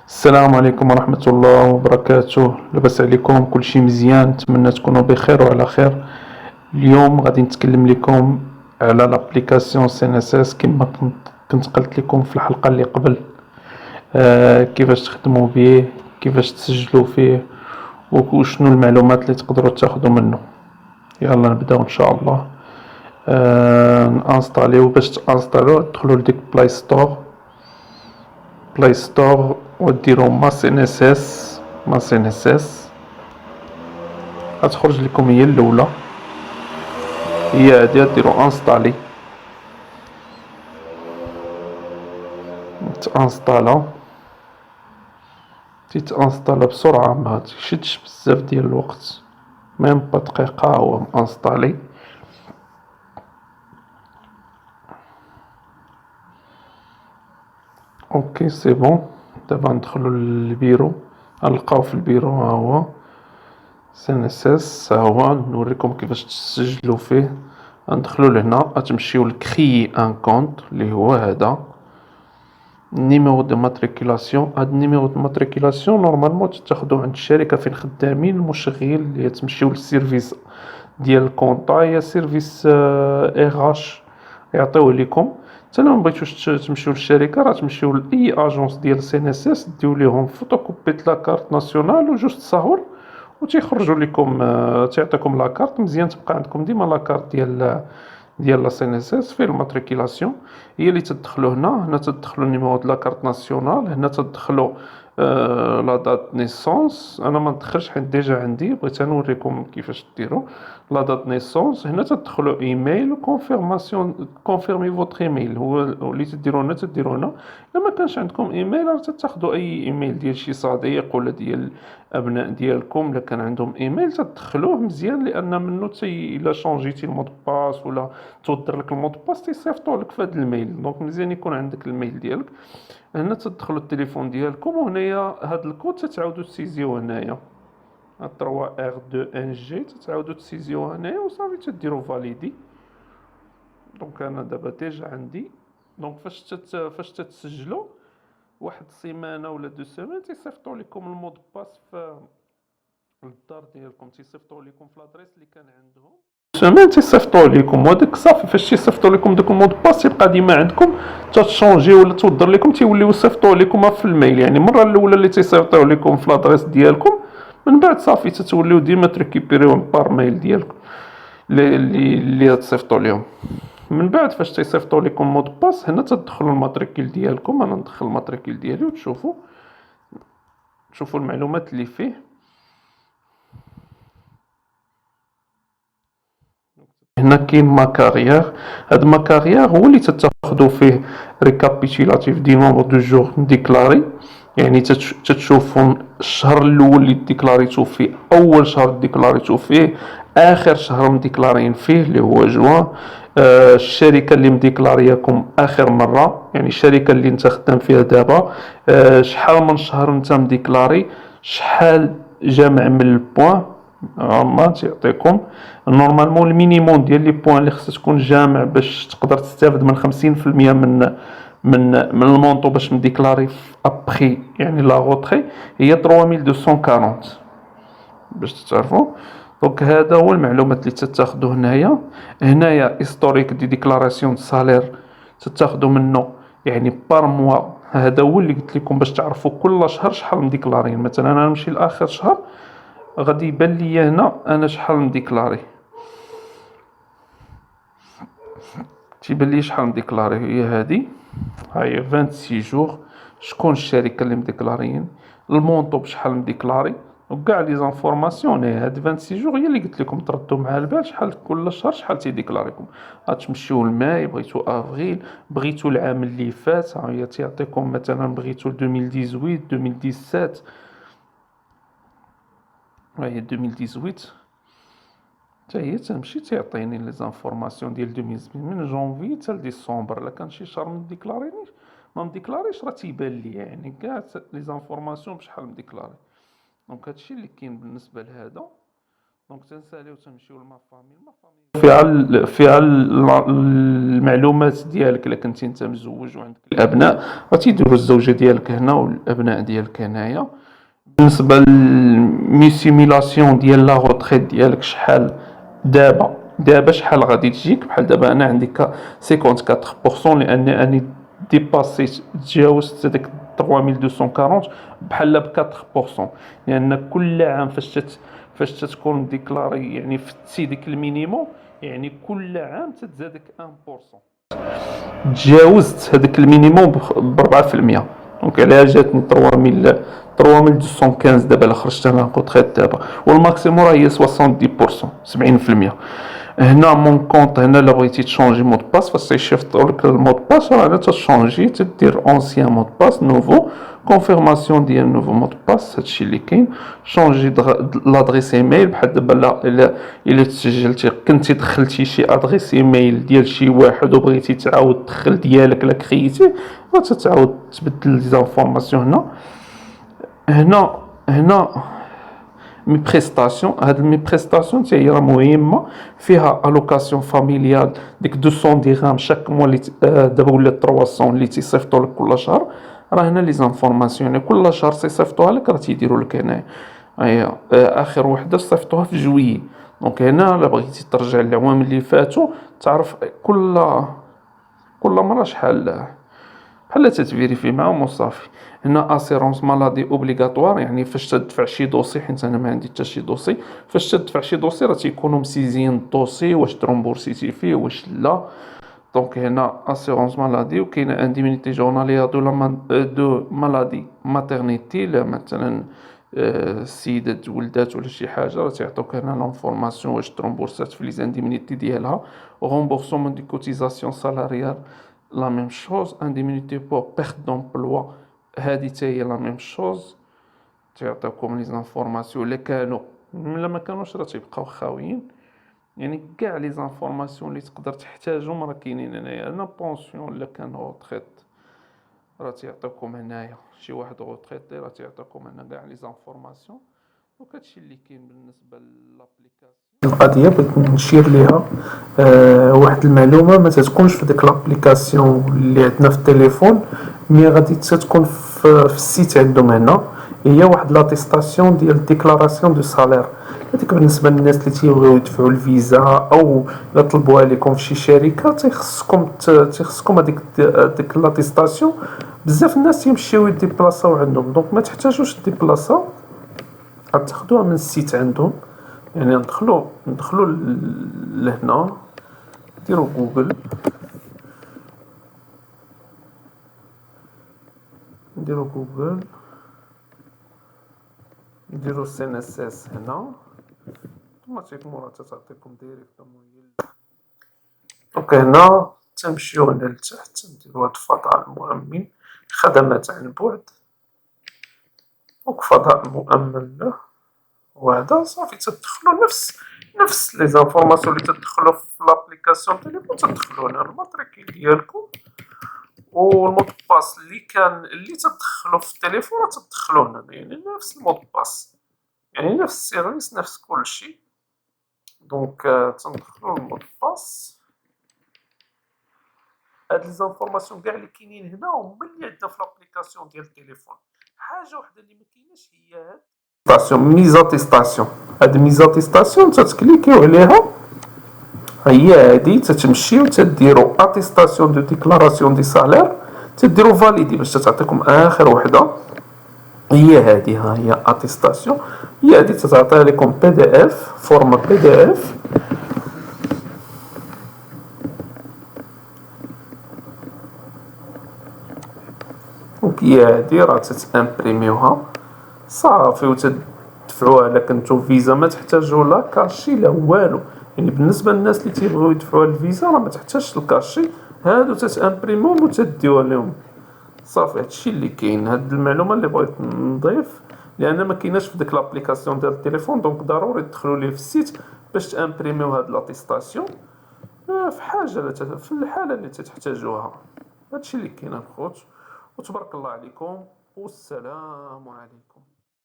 السلام عليكم ورحمة الله وبركاته. لاباس عليكم؟ كلشي مزيان؟ نتمنى تكونوا بخير وعلى خير. اليوم غادي نتكلم لكم على لابليكاسيون سي ان اس اس كما كنت قلت لكم في الحلقة اللي قبل. كيفاش تخدموا به، كيفاش تسجلوا فيه، وشنو المعلومات اللي تقدروا تاخذوا منه. يلا نبداو ان شاء الله. نانستاليو. باش تانستاليو تدخلوا لديك بلاي ستور وديروا ماس ان اس اس. ماس ان اس اس غتخرج لكم هي الاولى، هي هادي. ديروا انستالي، تانستالا، تيتانستالا بسرعه، ما تشدش بزاف ديال الوقت، ميم با دقيقه هو انستالي. اوكي سي بون. دابا ندخلو للبيرو، غنلقاو في البيرو ها هو سي ان اس اس، ها هو. نوريكم كيفاش تسجلوا فيه. غندخلو لهنا، غتمشيو لكريي ان كونط اللي هو هذا النيميرو دو ماتريكولاسيون. هاد النيميرو دو ماتريكولاسيون نورمالمون تاخدوه عند الشركة فين خدامين المشغل، اللي تمشيو للسيرفيس ديال الكونطا يا سيرفيس اش يعطيوه ليكم. حتى لو مبغيتوش تمشيو للشركة، راه تمشيو لاي اجونس ديال سي ان اس اس، ديو ليهم فوتوكوبي لا كارت ناسيونال وجوج تصاور، وتيخرجوا لكم تيعطيكم لا كارت مزيان. تبقى عندكم ديما لا كارت ديال لا سي ان اس اس في الماتريكولاسيون. هي اللي تدخلوا هنا تدخلوا النيميرو د لا كارت ناسيونال، هنا تدخلوا لا دات نيسونس. انا ما ندخلش حيت ديجا عندي، بغيت نوريكم كيفاش ديروا لا دات نيسونس. هنا تدخلوا ايميل كونفيرماسيون، كونفيرمي فوتر ايميل، هو اللي تديروا هنا. تديروا هنا الا ما كانش عندكم ايميل، راه تاخذوا اي ايميل ديال شي صديق ولا ديال الابناء ديالكم. الا كان عندهم ايميل تدخلوه مزيان، لان منه الا شونجيتي المود باس ولا تودر لك المود باس تيصيفطوا لك في هذا الميل. دونك مزيان يكون عندك الميل ديالك. هنا تدخلوا التليفون ديالكم، وهنايا هاد الكود تتعاودوا تسيزيو هنايا 3R2NG، تتعاودوا تسيزيو هنايا وصافي تديروا فاليدي. دونك انا دابا ديجا عندي. دونك فاش تتسجلوا واحد السيمانه ولا دو سيمان تيصيفطوا لكم المود باس في للدار ديالكم، تيصيفطوا لكم في لادريس اللي كان عندهم سيمين، تيصيفطوا لكم. وداك صافي فاش تيصيفطوا لكم داك المود باس تيبقى ديما عندكم، تتشونجي ولا تودر لكم تيوليو يصيفطوا لكم في الميل. يعني المره الاولى اللي تيصيفطوا لكم في لادريس ديالكم، من بعد صافي تتوليو ديما تريكيبيريوهم بار ميل ديالكم اللي تصيفطوا لهم. من بعد فاش تيصيفطوا لكم مود باس، هنا تدخلوا الماتريكيل ديالكم. انا ندخل الماتريكيل ديالي وتشوفوا المعلومات اللي فيه. هنا كاين ما كارير. هاد ما كارير هو اللي تتاخدو فيه ريكابيتولاتيف دي نومبر دو جور ديكلاري. يعني تتشوفوا الشهر الاول اللي ديكلاريتو فيه، اول شهر ديكلاريتو فيه، اخر شهر مديكلارين فيه اللي هو جوان. الشركه اللي مديكلارياكم اخر مره، يعني الشركه اللي انت خدام فيها دابا، شحال من شهر انت مديكلاري، شحال جامع من البوان. ما تيعطيكم نورمالمون المينيموم ديال لي بوان اللي خصها تكون جامع باش تقدر تستافد من 50% من المونطو باش مديكلاري في ابخي، يعني لا غوتري هي 3240 باش تعرفوا. دونك هذا هو المعلومات اللي تتاخذوا هنايا هيستوريك دي ديكلاراسيون دو سالير تتاخذوا منه، يعني بار موا. هذا هو اللي قلت لكم باش تعرفوا كل شهر شحال مديكلارين. مثلا انا نمشي لاخر شهر، غادي يبان لي هنا انا شحال مديكلاري، تيبان لي شحال مديكلاري. هي هادي، هاهي 26 جور، شكون الشركه اللي مديكلاريين، المونطو بشحال مديكلاري، وكاع لي زانفورماسيون. هاد 26 جور هي اللي قلت لكم تردوا مع البال شحال كل شهر شحال تيديكلاريكم. غتمشيو لماي، بغيتو افريل، بغيتو العام اللي فات، ها هي تيعطيكم مثلا بغيتو 2018 2017. ها هي 2018 حتى هي تمشي تيعطيني لي زانفورماسيون ديال 2018 من جونفي حتى لديسمبر. الا كان شي شهر مديكلارينيش ما مديكلاريش راه تيبان لي يعني كاع لي زانفورماسيون بشحال مديكلاري. دونك هادشي اللي كاين بالنسبه لهذا. دونك تنساليو تنمشيو لما فامي فيها المعلومات ديالك الا كنتي انت مزوج وعندك الابناء غتيديروا الزوجه ديالك هنا والابناء ديالك هنايا. بالنسبه للميسيميلاسيون ديال لا روتريت ديالك شحال دابا شحال غادي تجيك، بحال دابا انا عندي 54% لاني ديباسيت تجاوزت هذاك 3240 بحال ب 4%، لان كل عام فاش تتكون ديكلاري يعني فتي ديك المينيموم، يعني كل عام تتزادك 1%، تجاوزت هذاك المينيموم ب 4%. دونك عليها جاتني 3215 دابا الا خرجت انا كونتريت دابا، والماكسيموم راه هي 70%، 70%. هنا مون كونط هنا الا بغيتي تشونجي مود باس فاش تيشيفطوا لك المود باس راه هنا تشونجي تدير اونسيان مود باس نوفو كونفيرماسيون ديال نوفو مود باس، هادشي اللي كاين. شونجي لادريس ايميل بحال دابا الا تسجلتي كنتي دخلتي شي ادريس ايميل ديال شي واحد وبغيتي تعاود تدخل ديالك لا كريتي غتعاود تبدل لي زانفورماسيون هنا مي بريستاسيون. هاد مي بريستاسيون حتى هي راه مهمه، فيها الوكاسيون فاميليال ديك 200 درهم شاك موا اللي دابا ولات 300 اللي تيصيفطوا لك كل شهر. راه هنا لي زانفورماسيون كل شهر تيصيفطوها لك راه تيديروا لك هنايا. هي اخر وحده صيفطوها في جويي. دونك هنا الا بغيتي ترجع للعوام اللي فاتوا تعرف كل مره شحال بحال تتفيريفي معاهم وصافي. هنا اسيرونس مالادي اوبليغاتوار، يعني فاش تدفع شي دوسي، حيت انا ما عندي حتى شي دوسي، فاش تدفع شي دوسي راه تيكونوا مسيزين الدوسي واش ترومبورسيتي فيه واش لا. دونك هنا اسيرونس مالادي، وكاينه انديمينيتي جورناليه دو مالادي ماترنيتي، مثلا السيده ولدات ولا شي حاجه راه تيعطوك هنا لونفورماسيون واش ترومبورسات في لي زانديمينيتي ديالها. رومبورسمون دي كوتيزاسيون سالاريال لا ميم شوز. انديمينيتي بور بيرت دومبلوا هادي حتى هي لا ميم شوز، تيعطيوكم لي زانفورماسيون الا كانوا، الا ما كانوش راه تيبقاو خاويين. يعني كاع لي زانفورماسيون اللي تقدر تحتاجهم راه كاينين هنايا. انا بونسيون الا كان روتريت راه تيعطيوكم هنايا، شي واحد روتريتي راه تيعطيوكم هنا كاع لي زانفورماسيون. دونك هادشي اللي كاين بالنسبه لابليكاسيون. القضيه بغيت نشير ليها واحد المعلومه ما تتكونش في ديك لابليكاسيون اللي عندنا في التليفون، مي غادي تكون في السيت عندهم هنا. هي واحد لاتيستاسيون ديال ديكلاراسيون دو سالير. هذيك بالنسبه للناس اللي تيبغيو يدفعوا الفيزا او لا طلبوها لكم في شي شركه تيخصكم هذيك لاتيستاسيون. بزاف الناس تيمشيو يديبلاصاو عندهم، دونك ما تحتاجوش ديبلاصاو، غتاخدوها من السيت عندهم. يعني ندخلوا لهنا، نديروا جوجل، نديروا سي ان اس اس هنا اوتوماتيكمون راه تعطيكم ديريكتومون دونك هنا تمشيو هنا لتحت نديروا هاد الفضاء المؤمن خدمات عن بعد. دونك فضاء مؤمن له وهذا صافي تدخلوا نفس لي زانفورماسيون اللي تدخلوا في لابليكاسيون تيليفون تدخلوا هنا الماتريكيل ديالكم والمود باس اللي تدخلوا في التليفون تدخلوا هنا، يعني نفس المود باس، يعني نفس السيرفيس نفس كلشي. دونك تندخلوا المود باس. هاد لي زانفورماسيون كاع اللي كاينين هنا هما اللي عندنا في لابليكاسيون ديال التليفون. حاجه وحده اللي ما كايناش هي هاد ستاسيون ميزاتيستاسيون. هاد ميزاتيستاسيون تتكليكيو عليها، هي هادي تتمشيو تديروا اتيستاسيون دو ديكلاراسيون دي سالير، تديروا فاليدي باش تعطيكم اخر وحده. هي هادي، ها هي اتيستاسيون، هي هادي تتعطيها لكم بي دي اف، فورما بي دي اف. دونك هي هادي راه تتامبريميوها صافي وتدفعوها. الا كنتو فيزا ما تحتاجوا لا كاشي لا والو، يعني بالنسبه للناس اللي تيبغيو يدفعوا الفيزا راه ما تحتاجش الكاشي، هادو تتامبريموهم وتديوها لهم صافي. هادشي اللي كاين. هاد المعلومه اللي بغيت نضيف لان ما كايناش في ديك لابليكاسيون ديال التليفون، دونك ضروري تدخلوا ليه في السيت باش تامبريميو هاد لاتيستاسيون في حاجه في الحاله اللي تحتاجوها. هادشي اللي كاين الخوت، وتبارك الله عليكم والسلام عليكم.